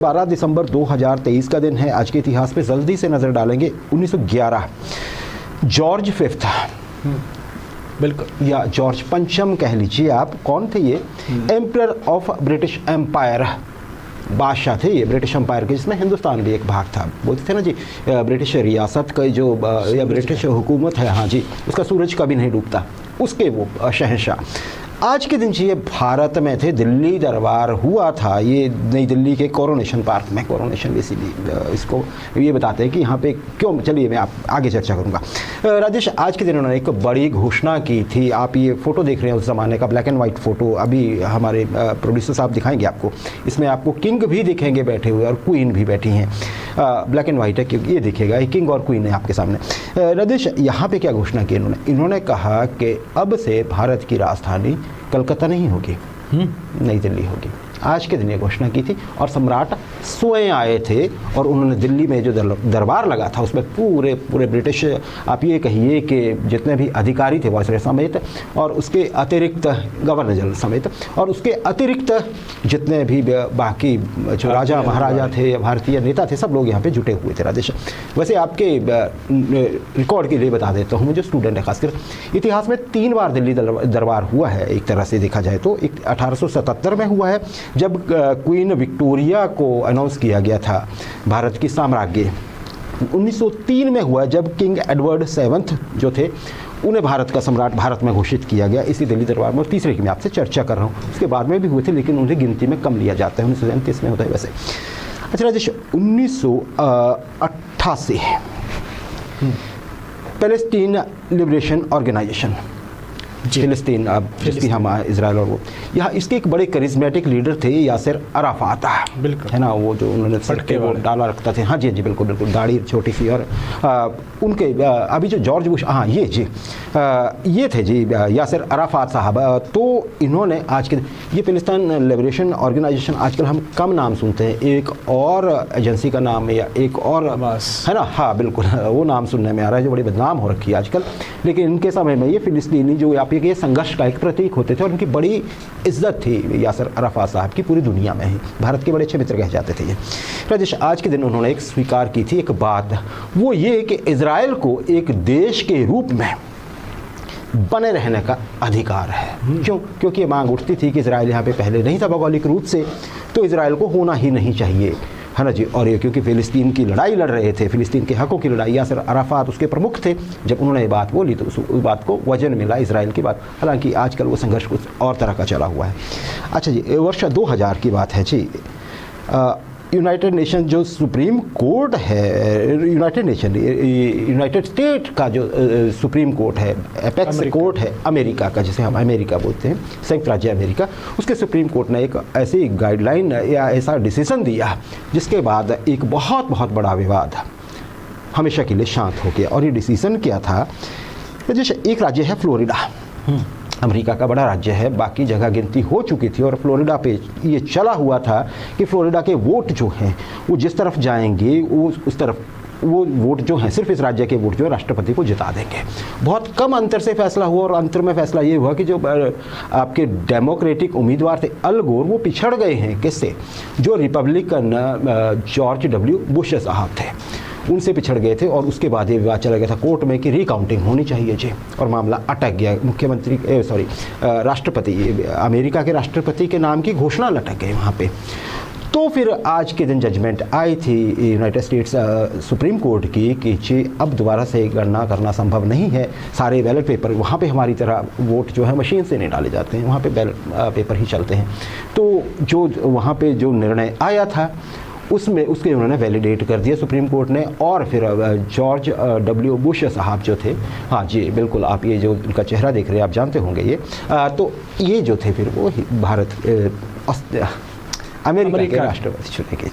12 दिसंबर 2023 का दिन है। आज के इतिहास पे जल्दी से नज़र डालेंगे। 1911 जॉर्ज फिफ्थ, बिल्कुल, या जॉर्ज पंचम कह लीजिए आप, कौन थे ये? एम्परर ऑफ ब्रिटिश एम्पायर, बादशाह थे ये ब्रिटिश एम्पायर के, जिसमें हिंदुस्तान भी एक भाग था। बोलते थे ना जी, ब्रिटिश रियासत का जो या ब्रिटिश हुकूमत है, हाँ जी, उसका सूरज कभी नहीं डूबता, उसके वो शहंशाह। आज के दिन जी ये भारत में थे, दिल्ली दरबार हुआ था ये नई दिल्ली के कोरोनेशन पार्क में। कोरोनेशन बेसिकली इसको ये बताते हैं कि यहाँ पे क्यों, चलिए मैं आप आगे चर्चा करूँगा। राजेश, आज के दिन उन्होंने एक बड़ी घोषणा की थी। आप ये फ़ोटो देख रहे हैं उस ज़माने का, ब्लैक एंड वाइट फ़ोटो, अभी हमारे प्रोड्यूसर साहब दिखाएंगे आपको। इसमें आपको किंग भी दिखेंगे बैठे हुए और क्वीन भी बैठी हैं। ब्लैक एंड वाइट है क्योंकि ये दिखेगा, किंग और क्वीन है आपके सामने। राजेश, यहाँ पे क्या घोषणा की इन्होंने कहा कि अब से भारत की राजधानी कलकत्ता नहीं होगी, नई दिल्ली होगी। आज के दिन ये घोषणा की थी और सम्राट स्वयं आए थे और उन्होंने दिल्ली में जो दरबार लगा था उसमें पूरे ब्रिटिश, आप ये कहिए कि जितने भी अधिकारी थे वायसराय समेत, और उसके अतिरिक्त गवर्नर जनरल समेत, और उसके अतिरिक्त जितने भी बाकी जो राजा महाराजा थे या भारतीय नेता थे, सब लोग यहाँ पे जुटे हुए थे। राजेश, वैसे आपके रिकॉर्ड के लिए बता देता हूँ, मुझे स्टूडेंट है खासकर, इतिहास में 3 बार दिल्ली दरबार हुआ है एक तरह से देखा जाए तो। 1877 में हुआ है जब क्वीन विक्टोरिया को अनाउंस किया गया था भारत की साम्राज्य। 1903 में हुआ जब किंग एडवर्ड 7th जो थे, उन्हें भारत का सम्राट भारत में घोषित किया गया इसी दिल्ली दरबार में। और तीसरे की मैं आपसे चर्चा कर रहा हूँ, उसके बाद में भी हुए थे लेकिन उन्हें गिनती में कम लिया जाता है, 1937 में होता है वैसे। अच्छा राजेश, 1988 पैलेस्टीन लिबरेशन ऑर्गेनाइजेशन, फिलिस्तीन, अब फिलिस्तीन हम इजराइल, और वो यहाँ इसके एक बड़े करिज्मेटिक लीडर थे यासिर अराफात, बिल्कुल, है ना, वो जो उन्होंने फटके वो डाला रखता थे, हाँ जी जी बिल्कुल बिल्कुल, दाढ़ी छोटी सी। और उनके अभी जो जॉर्ज बुश, हाँ ये जी ये थे जी यासिर अराफात साहब। तो इन्होंने आज के, ये फिलिस्तीन लिबरेशन ऑर्गेनाइजेशन आजकल हम कम नाम सुनते हैं, एक और एजेंसी का नाम या एक और है ना, हाँ बिल्कुल वो नाम सुनने में आ रहा है जो बड़ी बदनाम हो रखी है आजकल। लेकिन इनके समय में ये फिलिस्तीनी जो आप ये संघर्ष का एक प्रतीक होते थे और उनकी बड़ी इज्जत थी यासिर अराफात साहब की पूरी दुनिया में ही, भारत के बड़े अच्छे मित्र कहे जाते थे ये। राजेश, आज के दिन उन्होंने एक स्वीकार की थी एक बात, वो ये कि इजराइल को एक देश के रूप में बने रहने का अधिकार है। क्यों? क्योंकि ये मांग उठती थी कि इजराइल यहाँ पे पहले नहीं था भौगोलिक रूप से, तो इजराइल को होना ही नहीं चाहिए, है ना जी। और ये क्योंकि फ़िलिस्तीन की लड़ाई लड़ रहे थे, फ़िलिस्तीन के हकों की लड़ाई, यासिर अराफात उसके प्रमुख थे। जब उन्होंने ये बात बोली तो उस बात को वजन मिला इजराइल की बात, हालांकि आजकल वो संघर्ष कुछ और तरह का चला हुआ है। अच्छा जी, वर्ष 2000 की बात है जी। यूनाइटेड नेशन जो सुप्रीम कोर्ट है, यूनाइटेड स्टेट का जो सुप्रीम कोर्ट है, एपेक्स कोर्ट है अमेरिका का, जिसे हम अमेरिका बोलते हैं, संयुक्त राज्य अमेरिका, उसके सुप्रीम कोर्ट ने एक ऐसी गाइडलाइन या ऐसा डिसीजन दिया जिसके बाद एक बहुत बड़ा विवाद हमेशा के लिए शांत हो गया। और ये डिसीजन क्या था? जैसे एक राज्य है फ्लोरिडा, अमेरिका का बड़ा राज्य है, बाकी जगह गिनती हो चुकी थी और फ्लोरिडा पे ये चला हुआ था कि फ्लोरिडा के वोट जो हैं वो जिस तरफ जाएंगे वो उस तरफ वो वोट जो हैं, सिर्फ इस राज्य के वोट जो है राष्ट्रपति को जिता देंगे। बहुत कम अंतर से फैसला हुआ और अंतर में फैसला ये हुआ कि जो आपके डेमोक्रेटिक उम्मीदवार थे अल गोर, वो पिछड़ गए हैं किससे? जो रिपब्लिकन जॉर्ज डब्ल्यू बुश साहब थे, उनसे पिछड़ गए थे। और उसके बाद ये विवाद चला गया था कोर्ट में कि रिकाउंटिंग होनी चाहिए जी, और मामला अटक गया। मुख्यमंत्री राष्ट्रपति, अमेरिका के राष्ट्रपति के नाम की घोषणा लटक गई वहाँ पे। तो फिर आज के दिन जजमेंट आई थी यूनाइटेड स्टेट्स सुप्रीम कोर्ट की कि जी अब दोबारा से गणना करना संभव नहीं है। सारे बैलेट पेपर वहाँ पे हमारी तरह वोट जो है मशीन से नहीं डाले जाते हैं, वहाँ पे बैलेट पेपर ही चलते हैं। तो जो वहाँ पे जो निर्णय आया था उसमें उसके उन्होंने वैलिडेट कर दिया सुप्रीम कोर्ट ने। और फिर जॉर्ज डब्ल्यू बुश साहब जो थे, हाँ जी बिल्कुल, आप ये जो उनका चेहरा देख रहे हैं आप जानते होंगे ये, तो ये जो थे फिर वो भारत अमेरिका के राष्ट्रपति चुने गए।